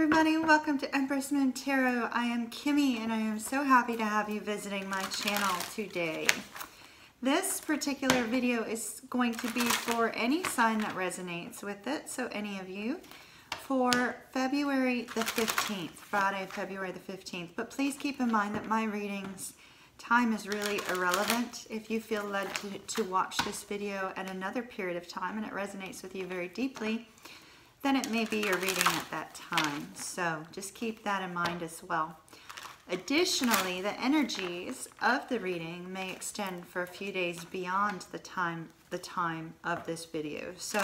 everybody, welcome to Empress Moon Tarot. I am Kimmy and I am so happy to have you visiting my channel today. This particular video is going to be for any sign that resonates with it, so any of you, for February the 15th, Friday, February the 15th. But please keep in mind that my readings, time is really irrelevant. If you feel led to watch this video at another period of time and it resonates with you very deeply, then it may be your reading at that time. So just keep that in mind as well. Additionally, the energies of the reading may extend for a few days beyond the time of this video. So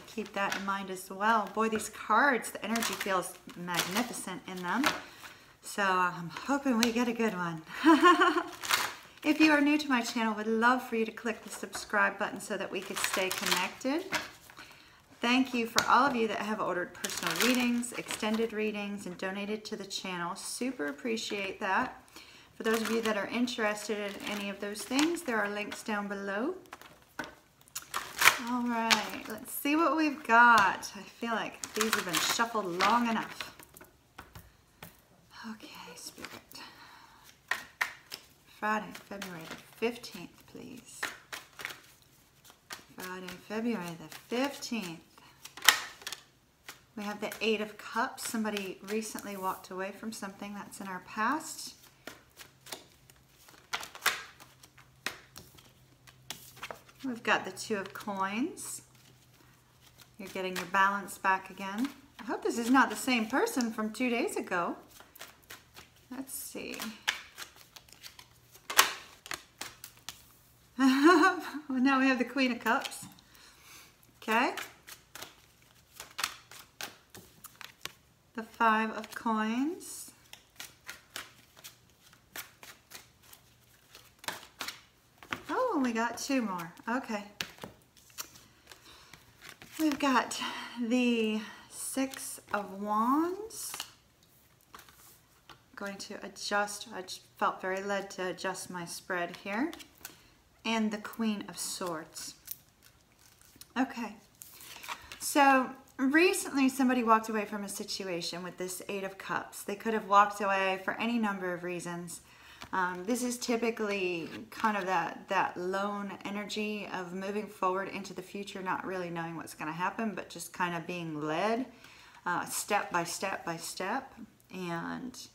keep that in mind as well. Boy, these cards, the energy feels magnificent in them. So I'm hoping we get a good one. If you are new to my channel, would love for you to click the subscribe button so that we could stay connected. Thank you for all of you that have ordered personal readings, extended readings, and donated to the channel. Super appreciate that. For those of you that are interested in any of those things, there are links down below. All right, let's see what we've got. I feel like these have been shuffled long enough. Okay, Spirit. Friday, February the 15th, please. Friday, February the 15th. We have the Eight of Cups. Somebody recently walked away from something that's in our past. We've got the Two of Coins. You're getting your balance back again. I hope this is not the same person from 2 days ago. Let's see. Well, now we have the Queen of Cups. Okay. The Five of Coins. Oh, we got two more. Okay. We've got the Six of Wands. I'm going to adjust. I just felt very led to adjust my spread here. And the Queen of Swords. Okay. So recently somebody walked away from a situation with this Eight of Cups. They could have walked away for any number of reasons. This is typically kind of that lone energy of moving forward into the future, not really knowing what's going to happen, but just kind of being led step by step by step and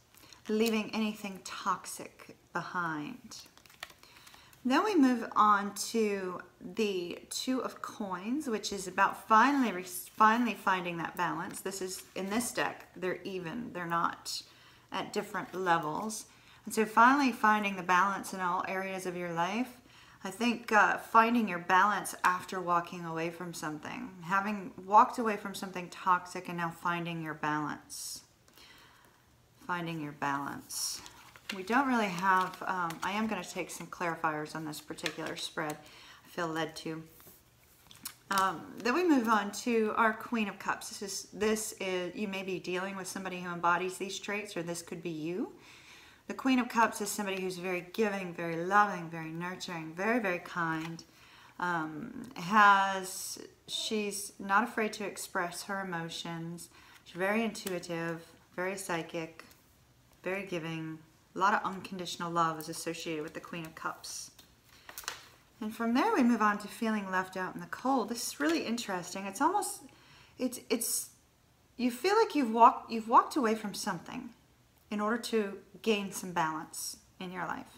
leaving anything toxic behind. Then we move on to the Two of Coins, which is about finally finding that balance. This is, in this deck, they're even. They're not at different levels. And so finally finding the balance in all areas of your life. I think finding your balance after walking away from something. Having walked away from something toxic and now finding your balance. Finding your balance. We don't really have, I am going to take some clarifiers on this particular spread. I feel led to. Then we move on to our Queen of Cups. This is, you may be dealing with somebody who embodies these traits, or this could be you. The Queen of Cups is somebody who's very giving, very loving, very nurturing, very, very kind. She's not afraid to express her emotions. She's very intuitive, very psychic, very giving. A lot of unconditional love is associated with the Queen of Cups. And from there we move on to feeling left out in the cold. This is really interesting. It's almost, you feel like you've walked away from something in order to gain some balance in your life.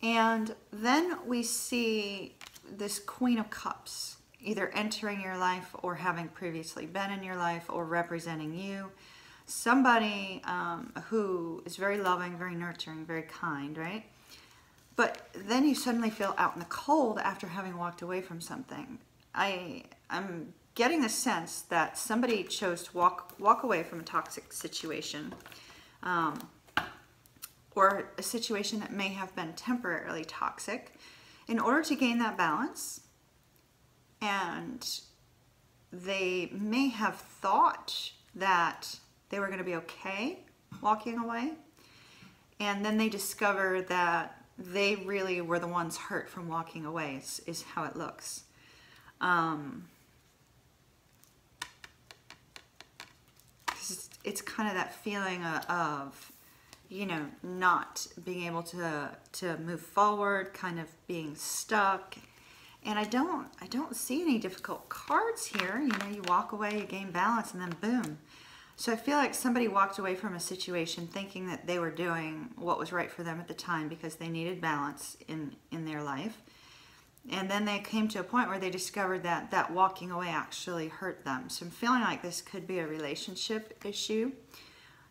And then we see this Queen of Cups either entering your life or having previously been in your life or representing you. Somebody who is very loving, very nurturing, very kind, right? But then you suddenly feel out in the cold after having walked away from something. I'm getting the sense that somebody chose to walk away from a toxic situation, or a situation that may have been temporarily toxic, in order to gain that balance. And they may have thought that they were going to be okay walking away, and then they discover that they really were the ones hurt from walking away, is how it looks. it's kind of that feeling of, you know, not being able to move forward, kind of being stuck. And I don't see any difficult cards here. You know, you walk away, you gain balance, and then boom. So I feel like somebody walked away from a situation thinking that they were doing what was right for them at the time because they needed balance in their life. And then they came to a point where they discovered that that walking away actually hurt them. So I'm feeling like this could be a relationship issue.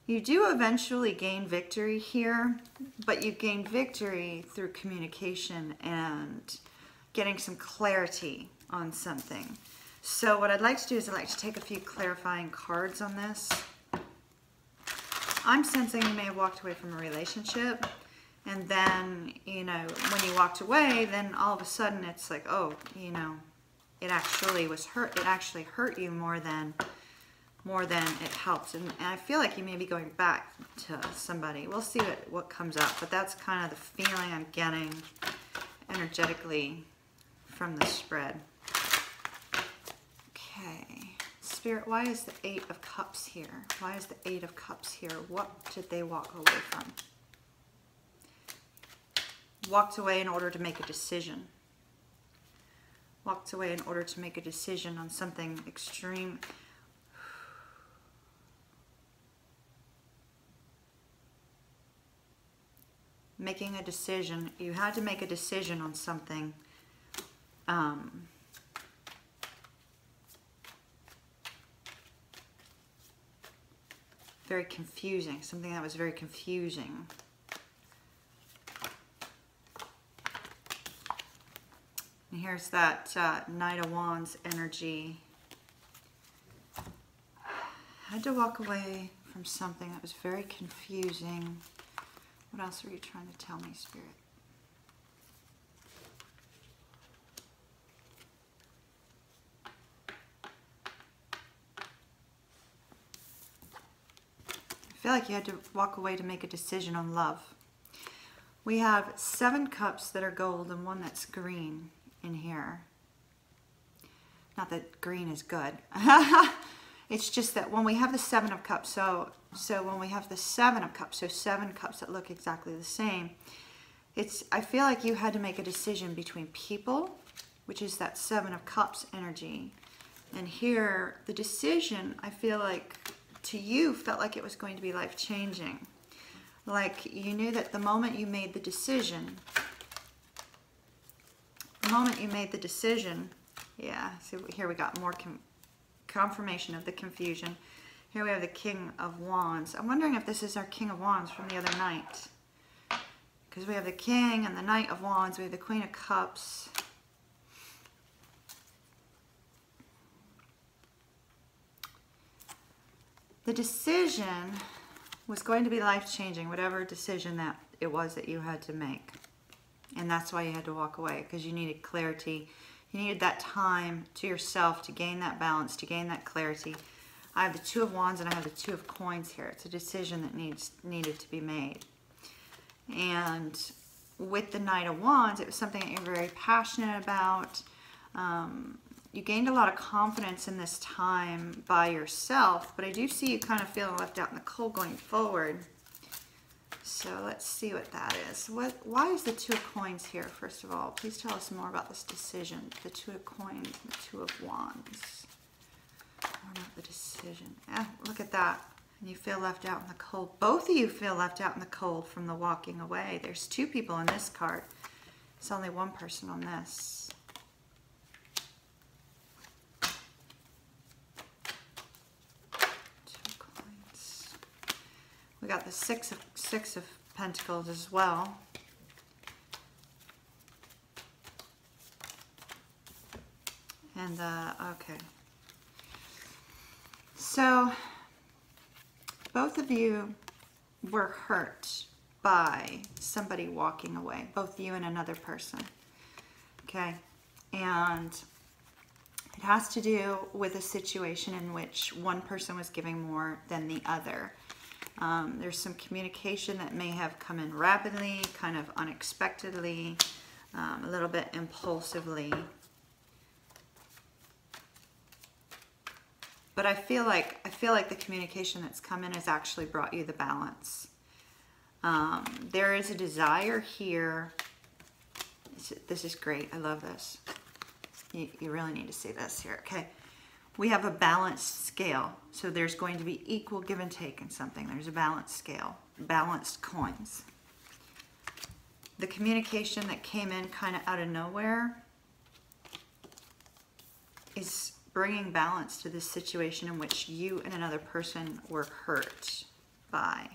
You do eventually gain victory here, but you gain victory through communication and getting some clarity on something. So what I'd like to do is I'd like to take a few clarifying cards on this. I'm sensing you may have walked away from a relationship, and then, you know, when you walked away, then all of a sudden it's like, oh, you know, it actually was hurt. It actually hurt you more than it helped. And I feel like you may be going back to somebody. We'll see what comes up, but that's kind of the feeling I'm getting energetically from the spread. Okay, Spirit, why is the Eight of Cups here? Why is the Eight of Cups here? What did they walk away from? Walked away in order to make a decision. Walked away in order to make a decision on something extreme. Making a decision. You had to make a decision on something. Very confusing. Something that was very confusing. And here's that Knight of Wands energy. Had to walk away from something that was very confusing. What else were you trying to tell me, Spirit? I feel like you had to walk away to make a decision on love. We have 7 cups that are gold and 1 that's green in here. Not that green is good. It's just that when we have the 7 of cups, so when we have the 7 of cups, so 7 cups that look exactly the same, I feel like you had to make a decision between people, which is that 7 of cups energy. And here, the decision, I feel like, to you, felt like it was going to be life-changing. Like you knew that the moment you made the decision, yeah, see, here we got more confirmation of the confusion. Here we have the King of Wands. I'm wondering if this is our King of Wands from the other night. Because we have the King and the Knight of Wands. We have the Queen of Cups. The decision was going to be life-changing, whatever decision that it was that you had to make. And that's why you had to walk away, because you needed clarity. You needed that time to yourself to gain that balance, to gain that clarity. I have the Two of Wands and I have the Two of Coins here. It's a decision that needed to be made. And with the Knight of Wands, it was something that you're very passionate about. You gained a lot of confidence in this time by yourself, but I do see you kind of feeling left out in the cold going forward. So let's see what that is. Why is the Two of Coins here, first of all? Please tell us more about this decision. The Two of Coins and the Two of Wands. More about the decision. Look at that. And you feel left out in the cold. Both of you feel left out in the cold from the walking away. There's 2 people in this card. It's only 1 person on this. We got the six of Pentacles as well. And okay. So both of you were hurt by somebody walking away, both you and another person. Okay. And it has to do with a situation in which one person was giving more than the other. There's some communication that may have come in rapidly, kind of unexpectedly, a little bit impulsively. But I feel like the communication that's come in has actually brought you the balance. There is a desire here. This is great. I love this. You really need to see this here. Okay. We have a balanced scale. So there's going to be equal give and take in something. There's a balanced scale. Balanced coins. The communication that came in kind of out of nowhere is bringing balance to this situation in which you and another person were hurt by.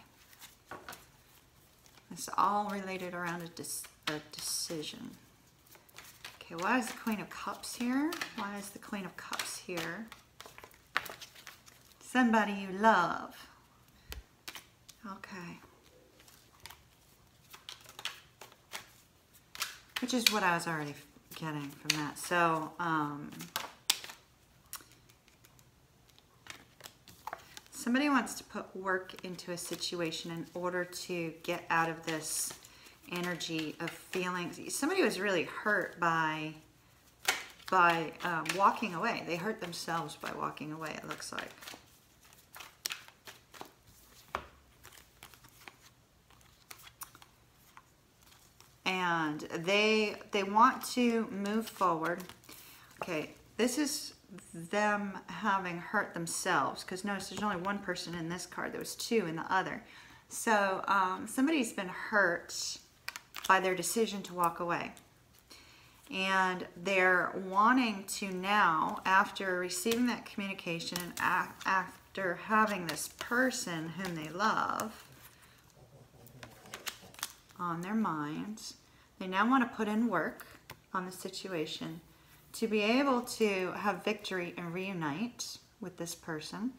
It's all related around a decision. Okay, why is the Queen of Cups here? Why is the Queen of Cups here? Somebody you love. Okay. Which is what I was already getting from that. So, somebody wants to put work into a situation in order to get out of this energy of feelings. Somebody was really hurt by walking away. They hurt themselves by walking away, it looks like. And they want to move forward. Okay, this is them having hurt themselves, because notice there's only one person in this card. There was two in the other. So somebody's been hurt by their decision to walk away, and they're wanting to now, after receiving that communication and after having this person whom they love on their minds, they now want to put in work on the situation to be able to have victory and reunite with this person,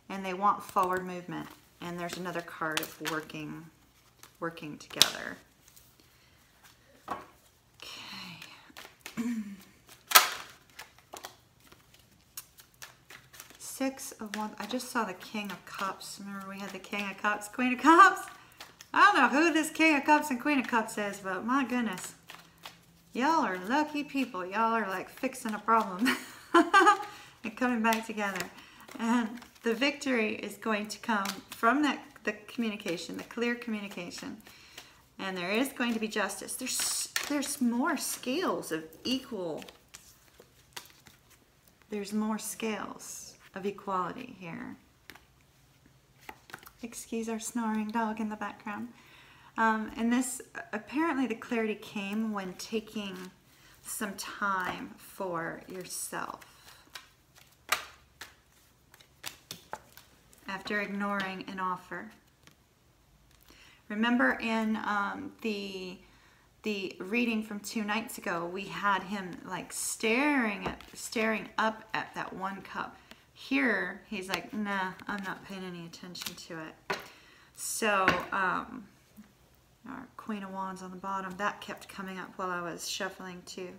and they want forward movement. And there's another card of working together. Okay. Six of Wands. I just saw the King of Cups. Remember we had the King of Cups, Queen of Cups? I don't know who this King of Cups and Queen of Cups is, but my goodness. Y'all are lucky people. Y'all are like fixing a problem and coming back together. And the victory is going to come from the communication, the clear communication. And there is going to be justice. There's more scales of equal. There's more scales of equality here. Excuse our snoring dog in the background. And this, apparently the clarity came when taking some time for yourself. After ignoring an offer. Remember in the reading from 2 nights ago, we had him like staring up at that one cup. Here, he's like, nah, I'm not paying any attention to it. So, our Queen of Wands on the bottom, that kept coming up while I was shuffling too.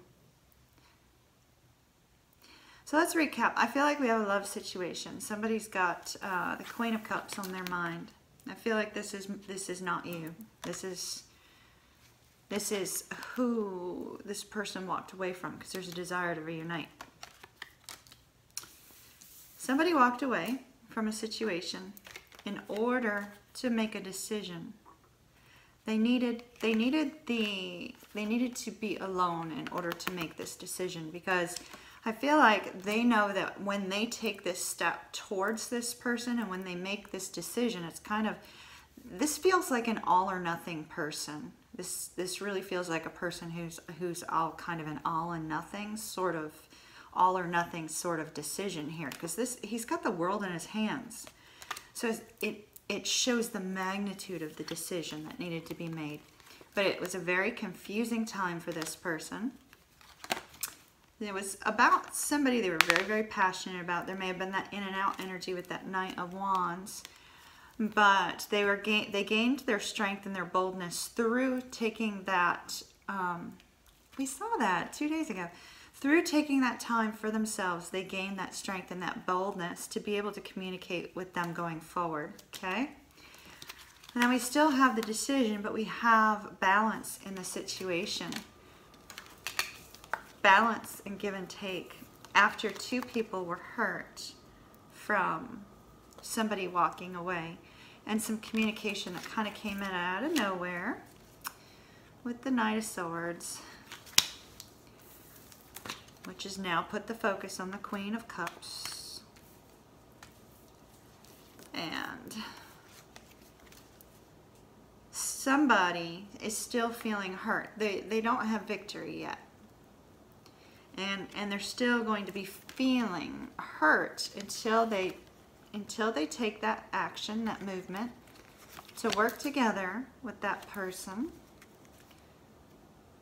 So let's recap. I feel like we have a love situation. Somebody's got the Queen of Cups on their mind. I feel like this is not you. This is who this person walked away from, because there's a desire to reunite. Somebody walked away from a situation in order to make a decision. They needed to be alone in order to make this decision, because I feel like they know that when they take this step towards this person and when they make this decision, it's kind of, this feels like an all or nothing person. This really feels like a person who's all kind of an all and nothing sort of, all or nothing sort of decision here, because he's got the world in his hands. So it shows the magnitude of the decision that needed to be made. But it was a very confusing time for this person. It was about somebody they were very, very passionate about. There may have been that in and out energy with that Knight of Wands. But they gained their strength and their boldness through taking that, we saw that 2 days ago. Through taking that time for themselves, they gained that strength and that boldness to be able to communicate with them going forward, okay? And then we still have the decision, but we have balance in the situation. Balance and give and take. After two people were hurt from somebody walking away, and some communication that kind of came in out of nowhere with the Knight of Swords, which is now put the focus on the Queen of Cups. And somebody is still feeling hurt. They don't have victory yet. And they're still going to be feeling hurt until they take that action, that movement, to work together with that person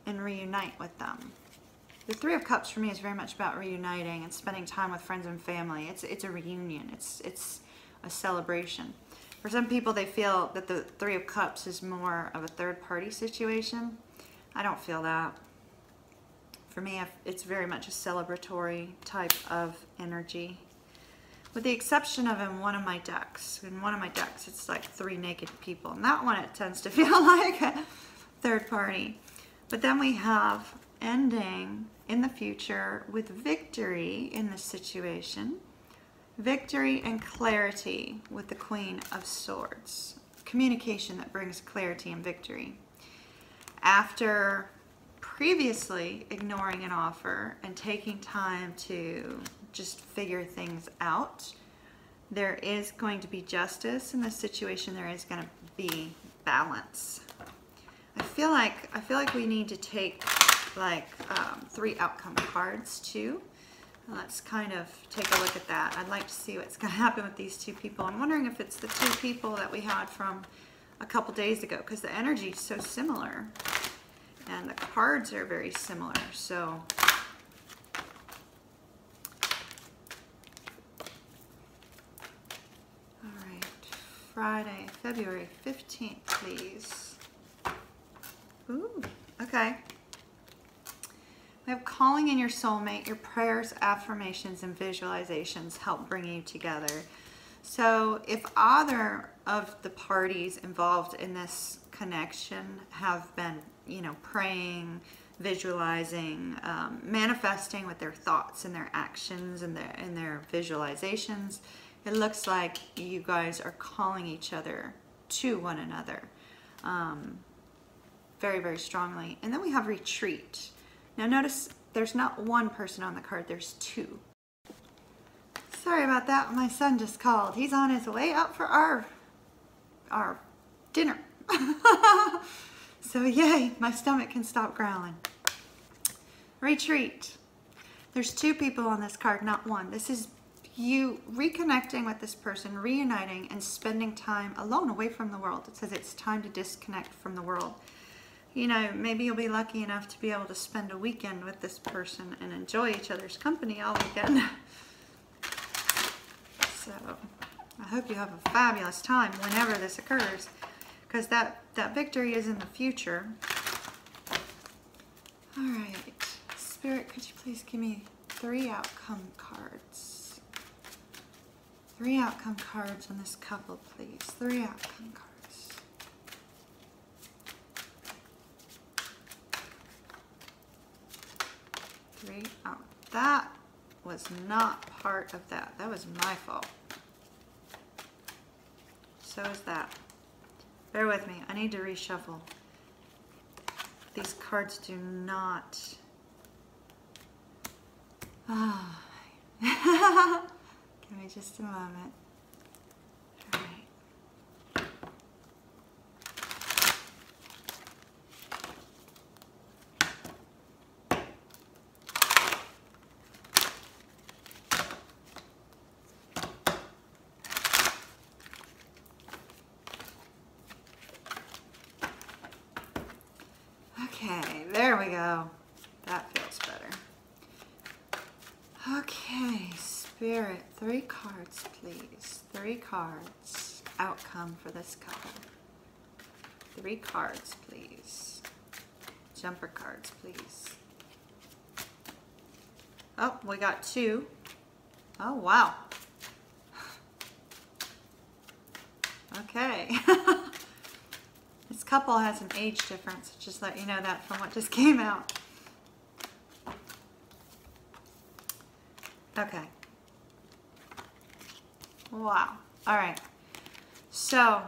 and reunite with them. The Three of Cups for me is very much about reuniting and spending time with friends and family. It's a reunion. It's a celebration. For some people, they feel that the Three of Cups is more of a third-party situation. I don't feel that. For me, it's very much a celebratory type of energy. With the exception of in one of my decks. In one of my decks, it's like 3 naked people. And that one, it tends to feel like a third party. But then we have ending in the future with victory in this situation. Victory and clarity with the Queen of Swords. Communication that brings clarity and victory. After previously ignoring an offer and taking time to just figure things out, there is going to be justice in this situation. There is going to be balance. I feel like we need to take like 3 outcome cards too. Let's kind of take a look at that. I'd like to see what's going to happen with these 2 people. I'm wondering if it's the 2 people that we had from a couple days ago, because the energy is so similar and the cards are very similar. So all right, Friday, February 15th, please. Ooh, okay. We have calling in your soulmate. Your prayers, affirmations, and visualizations help bring you together. So if either of the parties involved in this connection have been, you know, praying, visualizing, manifesting with their thoughts and their actions and their visualizations, it looks like you guys are calling each other to one another very, very strongly. And then we have retreat. Now notice there's not 1 person on the card, there's 2. Sorry about that, my son just called. He's on his way out for our dinner. So yay, my stomach can stop growling. Retreat. There's 2 people on this card, not 1. This is you reconnecting with this person, reuniting, and spending time alone, away from the world. It says it's time to disconnect from the world. You know, maybe you'll be lucky enough to be able to spend a weekend with this person and enjoy each other's company all weekend. So I hope you have a fabulous time whenever this occurs, because that victory is in the future. All right, Spirit, could you please give me 3 outcome cards? 3 outcome cards on this couple, please. 3 outcome cards. 3 out. That was not part of that. That was my fault. So is that. Bear with me. I need to reshuffle. These cards do not. Ah. Give me just a moment. All right. Okay, there we go. That feels better. Okay, Spirit, 3 cards, please. 3 cards. Outcome for this couple. 3 cards, please. Jumper cards, please. Oh, we got 2. Oh, wow. Okay. This couple has an age difference. Just let you know that from what just came out. Okay. Wow. All right. So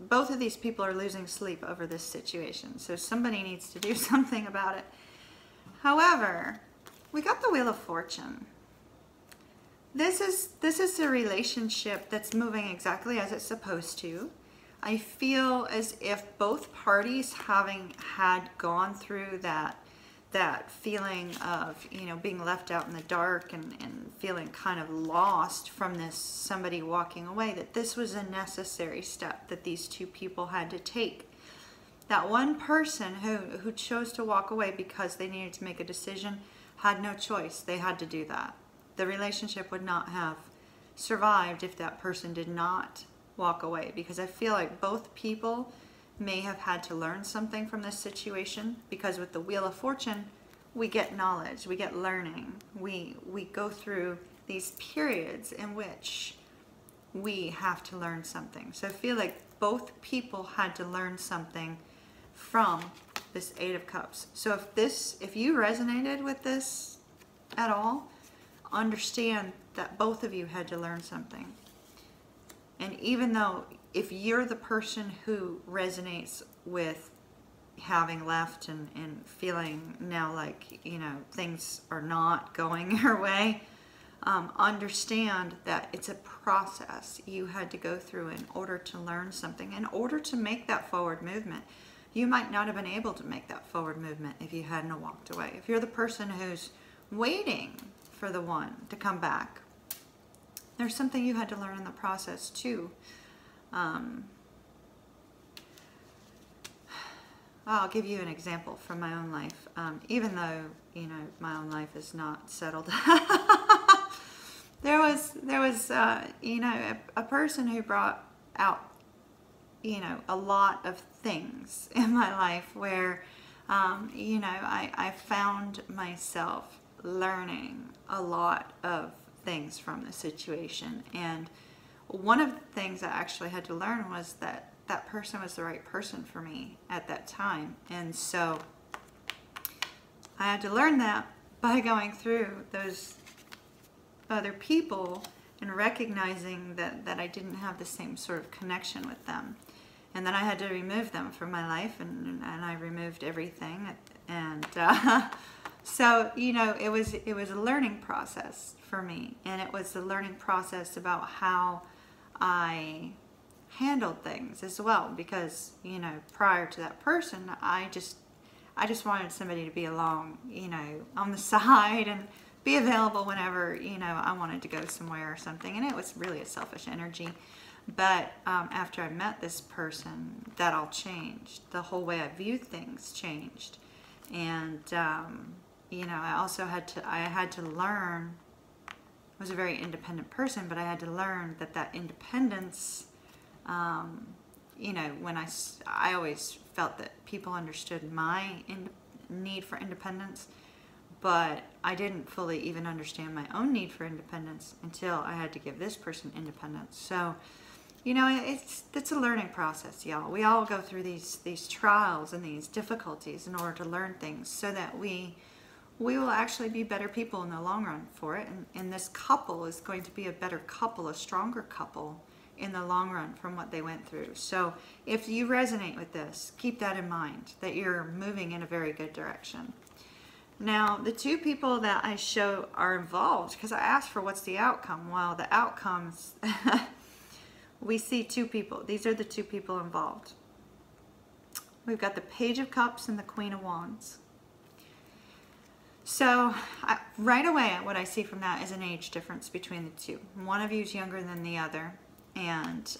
both of these people are losing sleep over this situation. So somebody needs to do something about it. However, we got the Wheel of Fortune. This is a relationship that's moving exactly as it's supposed to. I feel as if both parties, having had gone through that feeling of, you know, being left out in the dark and feeling kind of lost from this somebody walking away, that this was a necessary step that these two people had to take. That one person who chose to walk away because they needed to make a decision had no choice. They had to do that. The relationship would not have survived if that person did not walk away, because I feel like both people may have had to learn something from this situation, because with the Wheel of Fortune, we get knowledge, we get learning, we go through these periods in which we have to learn something. So I feel like both people had to learn something from this Eight of Cups. So if you resonated with this at all, understand that both of you had to learn something. And even though if you're the person who resonates with having left and feeling now like, you know, things are not going your way, understand that it's a process you had to go through in order to learn something, in order to make that forward movement. You might not have been able to make that forward movement if you hadn't walked away. If you're the person who's waiting for the one to come back, there's something you had to learn in the process too. I'll give you an example from my own life. Even though, you know, my own life is not settled, there was you know, a person who brought out, you know, a lot of things in my life where, you know, I found myself learning a lot of things from the situation. And one of the things I actually had to learn was that that person was the right person for me at that time. And so I had to learn that by going through those other people and recognizing that I didn't have the same sort of connection with them. And then I had to remove them from my life, and I removed everything. And so, you know, it was a learning process for me. And it was a learning process about how I handled things as well, because, you know, prior to that person, I just wanted somebody to be along, you know, on the side and be available whenever, you know, I wanted to go somewhere or something. And it was really a selfish energy. But after I met this person, that all changed. The whole way I viewed things changed. And you know, I had to learn. I was a very independent person, but I had to learn that independence, you know, when I always felt that people understood my need for independence, but I didn't fully even understand my own need for independence until I had to give this person independence. So, you know, it's a learning process, y'all. We all go through these trials and these difficulties in order to learn things, so that we will actually be better people in the long run for it. And this couple is going to be a better couple, a stronger couple in the long run from what they went through. So if you resonate with this, keep that in mind, that you're moving in a very good direction. Now, the two people that I show are involved, because I asked for what's the outcome. Well, the outcomes, we see two people. These are the two people involved. We've got the Page of Cups and the Queen of Wands. So right away, what I see from that is an age difference between the two. One of you is younger than the other. And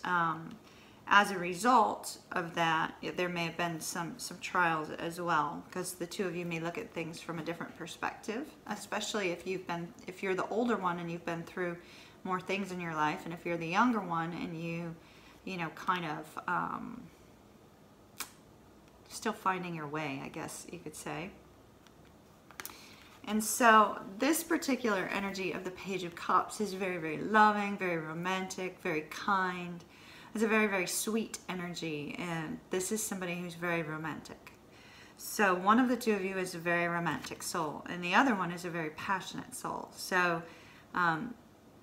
as a result of that, there may have been some trials as well, because the two of you may look at things from a different perspective, especially if you're the older one and you've been through more things in your life, and if you're the younger one and you know, kind of still finding your way, I guess you could say. And so this particular energy of the Page of Cups is very, very loving, very romantic, very kind. It's a very, very sweet energy, and this is somebody who's very romantic. So one of the two of you is a very romantic soul, and the other one is a very passionate soul. So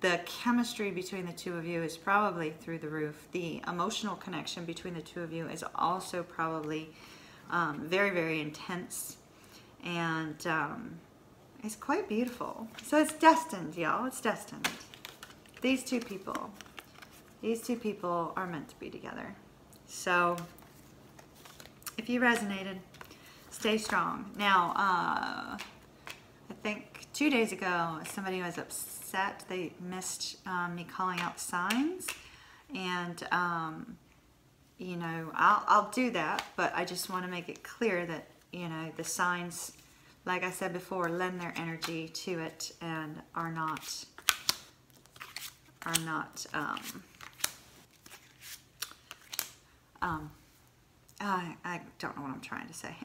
the chemistry between the two of you is probably through the roof. The emotional connection between the two of you is also probably very, very intense, and it's quite beautiful. So it's destined, y'all. It's destined. These two people are meant to be together. So if you resonated, stay strong. Now, I think 2 days ago, somebody was upset. They missed me calling out signs. And, you know, I'll do that, but I just want to make it clear that, you know, the signs, like I said before, lend their energy to it and are not I don't know what I'm trying to say.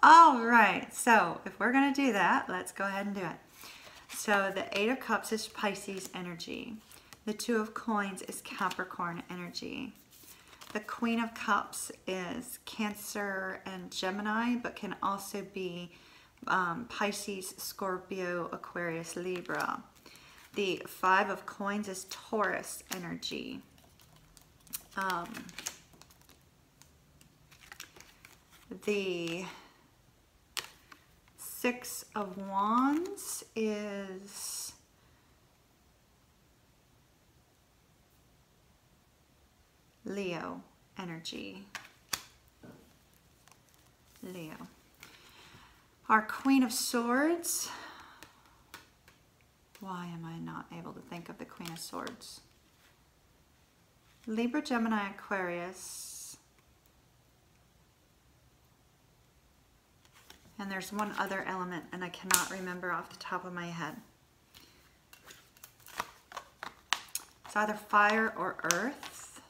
All right, so if we're going to do that, let's go ahead and do it. So the Eight of Cups is Pisces energy. The Two of Coins is Capricorn energy. The Queen of Cups is Cancer and Gemini, but can also be Pisces, Scorpio, Aquarius, Libra. The Five of Coins is Taurus energy. The Six of Wands is Leo energy. Leo. Our Queen of Swords. Why am I not able to think of the Queen of Swords? Libra, Gemini, Aquarius. And there's one other element, and I cannot remember off the top of my head. It's either fire or earth.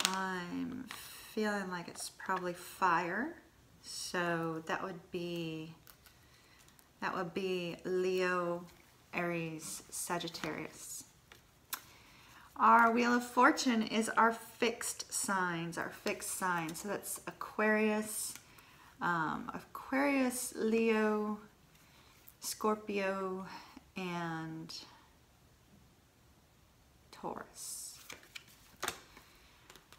I'm feeling like it's probably fire. So that would be Leo, Aries, Sagittarius. Our Wheel of Fortune is our fixed signs, So that's Aquarius, Leo, Scorpio, and Taurus.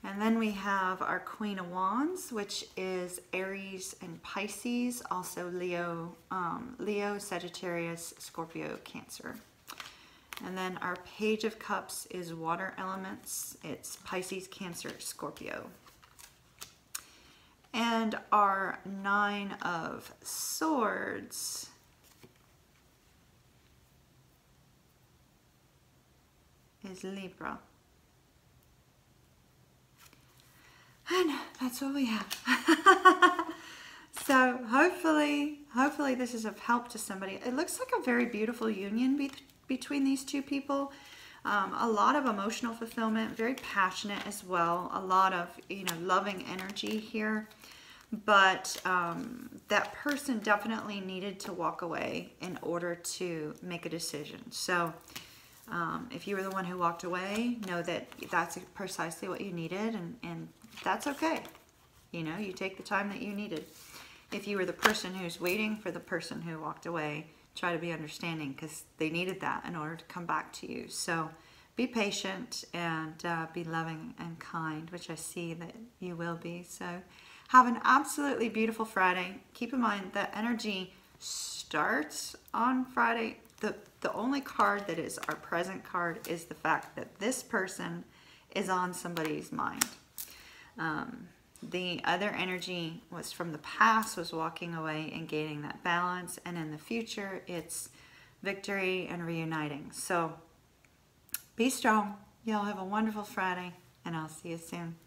And then we have our Queen of Wands, which is Aries and Pisces, also Leo, Sagittarius, Scorpio, Cancer. And then our Page of Cups is water elements. It's Pisces, Cancer, Scorpio. And our Nine of Swords is Libra. And that's what we have. So hopefully this is of help to somebody. It looks like a very beautiful union between these two people. A lot of emotional fulfillment, very passionate as well. A lot of, you know, loving energy here. But that person definitely needed to walk away in order to make a decision. So if you were the one who walked away, know that that's precisely what you needed, and that's okay. You know, you take the time that you needed. If you were the person who's waiting for the person who walked away, try to be understanding, because they needed that in order to come back to you. So be patient and be loving and kind, which I see that you will be. So have an absolutely beautiful Friday. Keep in mind that energy starts on Friday. The only card that is our present card is the fact that this person is on somebody's mind. The other energy was from the past, was walking away and gaining that balance. And in the future, it's victory and reuniting. So be strong. Y'all have a wonderful Friday, and I'll see you soon.